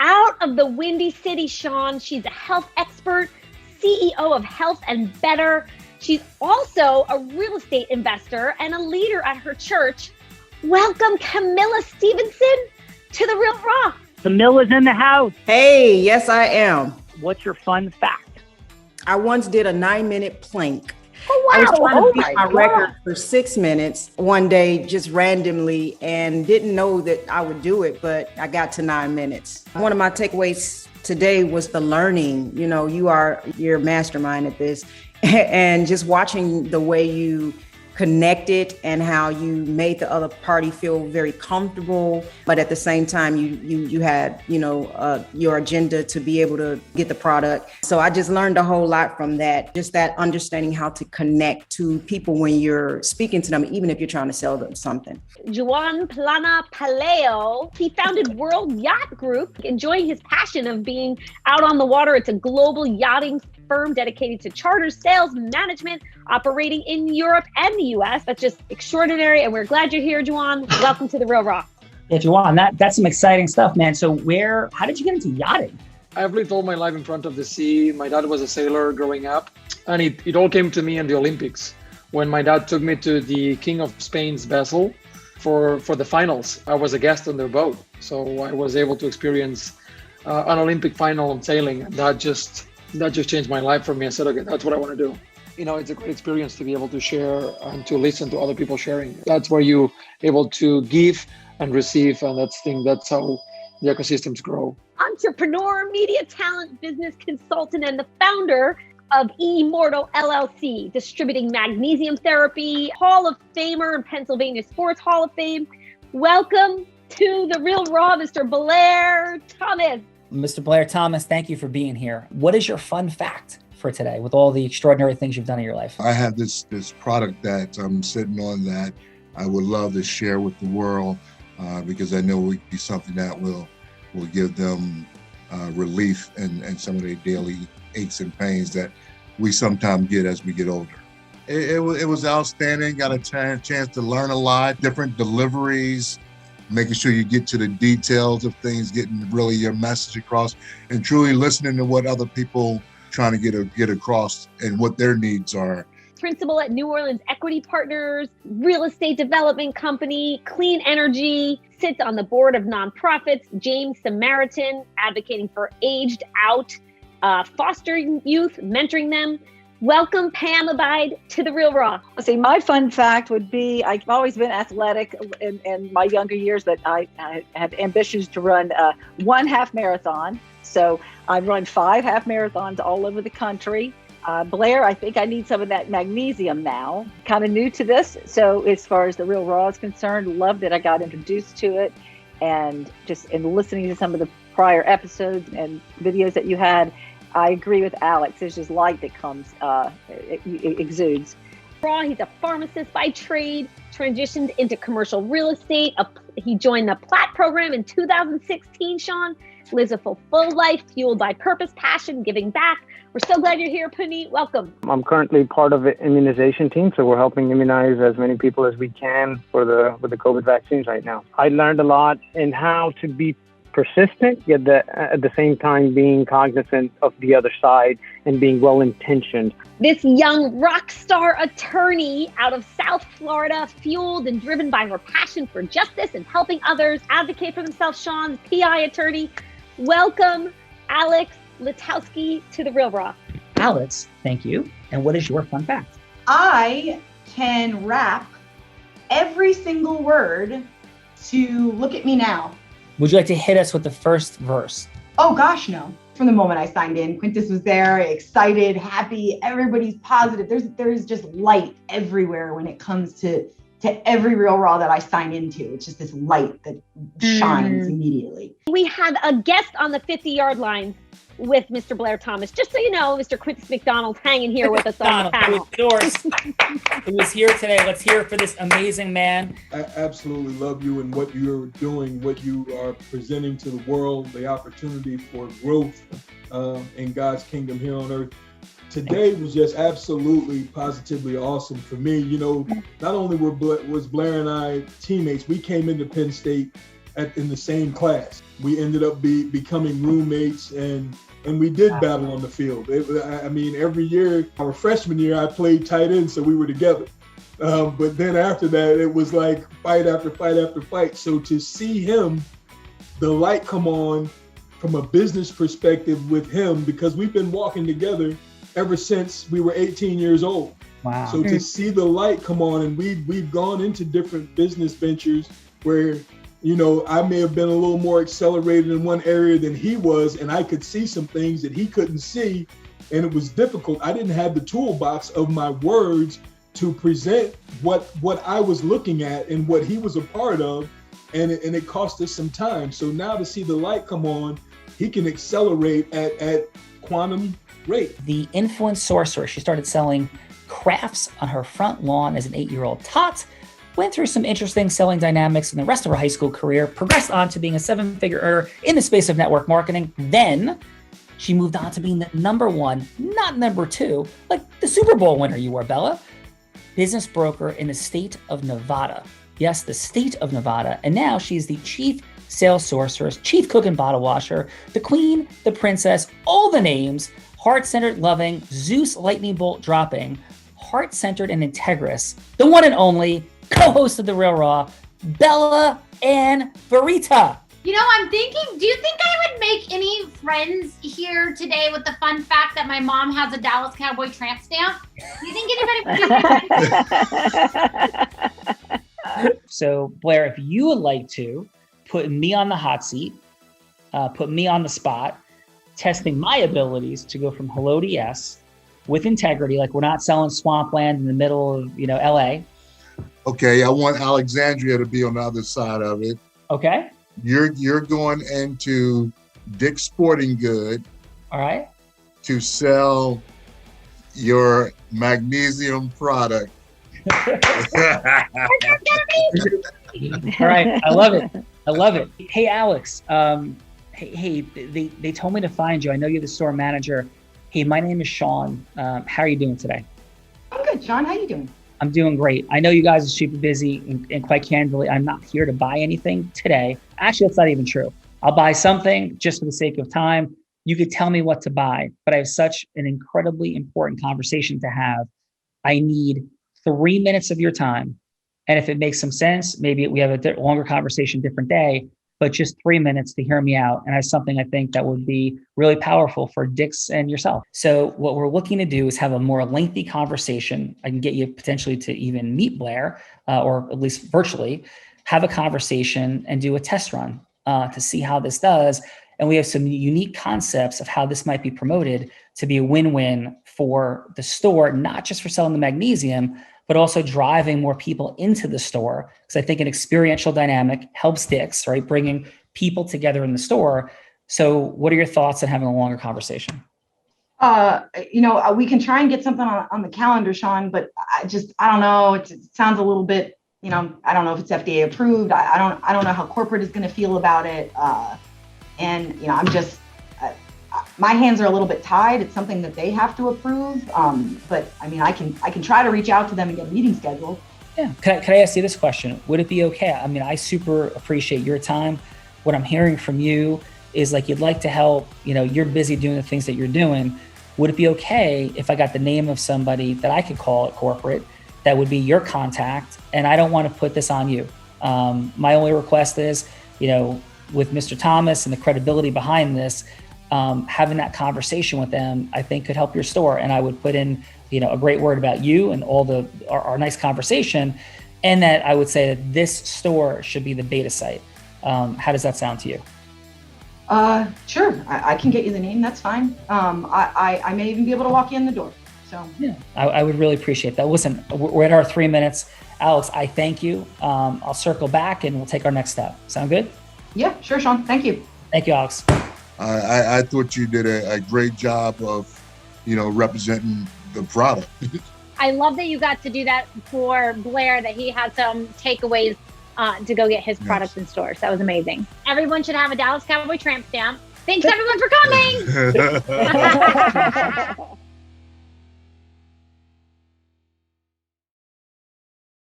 out of the Windy City, Sean. She's a health expert, CEO of Health and Better. She's also a real estate investor and a leader at her church. Welcome, Kamilah Stevenson, to The Real Raw. Camillah's in the house. Hey, yes, I am. What's your fun fact? I once did a 9-minute plank. Oh, wow. I was trying to beat my God. record for 6 minutes one day, just randomly, and didn't know that I would do it, but I got to 9 minutes. One of my takeaways today was the learning. You know, you're a mastermind at this, and just watching the way you connected and how you made the other party feel very comfortable, but at the same time you had your agenda to be able to get the product. So I just learned a whole lot from that, just that understanding how to connect to people when you're speaking to them, even if you're trying to sell them something. Joan Plana Paleo, he founded World Yacht Group, enjoying his passion of being out on the water. It's a global yachting firm dedicated to charter sales management, operating in Europe and the US. That's just extraordinary. And we're glad you're here, Joan. Welcome to The Real Raw. Yeah, Joan, that's some exciting stuff, man. So how did you get into yachting? I've lived all my life in front of the sea. My dad was a sailor growing up, and it all came to me in the Olympics when my dad took me to the King of Spain's vessel for the finals. I was a guest on their boat, so I was able to experience an Olympic final on sailing, and that just changed my life for me. I said, okay, that's what I want to do. You know, it's a great experience to be able to share and to listen to other people sharing. That's where you're able to give and receive, and that's how the ecosystems grow. Entrepreneur, media talent, business consultant, and the founder of Immortal LLC, distributing magnesium therapy, Hall of Famer in Pennsylvania Sports Hall of Fame. Welcome to The Real Raw, Mr. Blair Thomas. Mr. Blair Thomas, thank you for being here. What is your fun fact for today with all the extraordinary things you've done in your life? I have this product that I'm sitting on that I would love to share with the world because I know it would be something that will give them relief and some of their daily aches and pains that we sometimes get as we get older. It was outstanding. Got a chance to learn a lot, different deliveries, making sure you get to the details of things, getting really your message across, and truly listening to what other people trying to get across and what their needs are. Principal at New Orleans Equity Partners, real estate development company, clean energy, sits on the board of nonprofits, James Samaritan, advocating for aged out, fostering youth, mentoring them. Welcome, Pam Abide, to The Real Raw. See, my fun fact would be I've always been athletic in my younger years, but I have ambitions to run one half marathon. So I've run 5 half marathons all over the country. Blair, I think I need some of that magnesium now. Kind of new to this. So as far as The Real Raw is concerned, love that I got introduced to it. And just in listening to some of the prior episodes and videos that you had, I agree with Alex. There's just light that comes, it exudes. He's a pharmacist by trade, transitioned into commercial real estate. He joined the PLAT program in 2016, Sean. Lives a full life, fueled by purpose, passion, giving back. We're so glad you're here, Puneet. Welcome. I'm currently part of the immunization team, so we're helping immunize as many people as we can with the COVID vaccines right now. I learned a lot in how to be persistent, yet at the same time being cognizant of the other side and being well-intentioned. This young rock star attorney out of South Florida, fueled and driven by her passion for justice and helping others advocate for themselves, Sean, PI attorney. Welcome, Alex Litowsky, to The Real Raw. Alex, thank you. And what is your fun fact? I can rap every single word to Look at Me Now. Would you like to hit us with the first verse? Oh gosh, no. From the moment I signed in, Quintas was there, excited, happy, everybody's positive. There's just light everywhere when it comes to every Real Raw that I sign into. It's just this light that shines immediately. We had a guest on the 50-yard line with Mr. Blair Thomas. Just so you know, Mr. Quintas McDonald hanging here with us on the panel. Who is here today. Let's hear it for this amazing man. I absolutely love you and what you're doing, what you are presenting to the world, the opportunity for growth in God's kingdom here on earth. Today was just absolutely, positively awesome for me. You know, not only was Blair and I teammates, we came into Penn State in the same class. We ended up becoming roommates, and we did battle on the field. I mean, every year, our freshman year, I played tight end, so we were together. But then after that, it was like fight after fight after fight. So to see him, the light come on from a business perspective with him, because we've been walking together ever since we were 18 years old. Wow. So to see the light come on, and we've gone into different business ventures where, you know, I may have been a little more accelerated in one area than he was, and I could see some things that he couldn't see, and it was difficult. I didn't have the toolbox of my words to present what I was looking at and what he was a part of, and it cost us some time. So now to see the light come on, he can accelerate at quantum rate. The influence sorcerer, she started selling crafts on her front lawn as an 8-year-old tot, went through some interesting selling dynamics in the rest of her high school career, progressed on to being a 7-figure earner in the space of network marketing. Then she moved on to being the number 1, not number 2, like the Super Bowl winner you were, Bella, business broker in the state of Nevada. Yes, the state of Nevada. And now she's the chief sales sorceress, chief cook and bottle washer, the queen, the princess, all the names, heart-centered loving, Zeus lightning bolt dropping, heart-centered and integrous, the one and only co-host of The Real Raw, Bella and Verita. You know, I'm thinking, do you think I would make any friends here today with the fun fact that my mom has a Dallas Cowboy tramp stamp? Do you think anybody would do that? So, Blair, if you would like to put me on the hot seat, put me on the spot, testing my abilities to go from hello to yes with integrity, like we're not selling swampland in the middle of, you know, LA. Okay, I want Alexsandra to be on the other side of it. Okay. You're going into Dick's Sporting Good. All right. To sell your magnesium product. All right. I love it. I love it. Hey, Alex. Hey, they told me to find you. I know you're the store manager. Hey, my name is Sean. How are you doing today? I'm good, Sean. How you doing? I'm doing great. I know you guys are super busy, and quite candidly, I'm not here to buy anything today. Actually, that's not even true. I'll buy something just for the sake of time. You could tell me what to buy, but I have such an incredibly important conversation to have. I need 3 minutes of your time. And if it makes some sense, maybe we have a longer conversation, different day, but just 3 minutes to hear me out. And that's something I think that would be really powerful for Dix and yourself. So what we're looking to do is have a more lengthy conversation. I can get you potentially to even meet Blair, or at least virtually, have a conversation and do a test run to see how this does. And we have some unique concepts of how this might be promoted to be a win-win for the store, not just for selling the magnesium, but also driving more people into the store. Because I think an experiential dynamic helps Dix, right? Bringing people together in the store. So what are your thoughts on having a longer conversation? We can try and get something on the calendar, Sean, but I don't know. It sounds a little bit, I don't know if it's FDA approved. I don't know how corporate is going to feel about it. My hands are a little bit tied. It's something that they have to approve. But I mean, I can try to reach out to them and get a meeting scheduled. Yeah. Can I ask you this question? Would it be okay? I mean, I super appreciate your time. What I'm hearing from you is like, you'd like to help, you're busy doing the things that you're doing. Would it be okay if I got the name of somebody that I could call at corporate that would be your contact? And I don't want to put this on you. My only request is, with Mr. Thomas and the credibility behind this, having that conversation with them, I think could help your store. And I would put in, a great word about you and all our nice conversation. And that I would say that this store should be the beta site. How does that sound to you? Sure. I can get you the name. That's fine. I may even be able to walk you in the door. So yeah, I would really appreciate that. Listen, we're at our 3 minutes. Alex, I thank you. I'll circle back and we'll take our next step. Sound good? Yeah, sure, Sean. Thank you. Thank you, Alex. I thought you did a great job of, representing the product. I love that you got to do that for Blair, that he had some takeaways to go get his products in stores. That was amazing. Everyone should have a Dallas Cowboy tramp stamp. Thanks everyone for coming.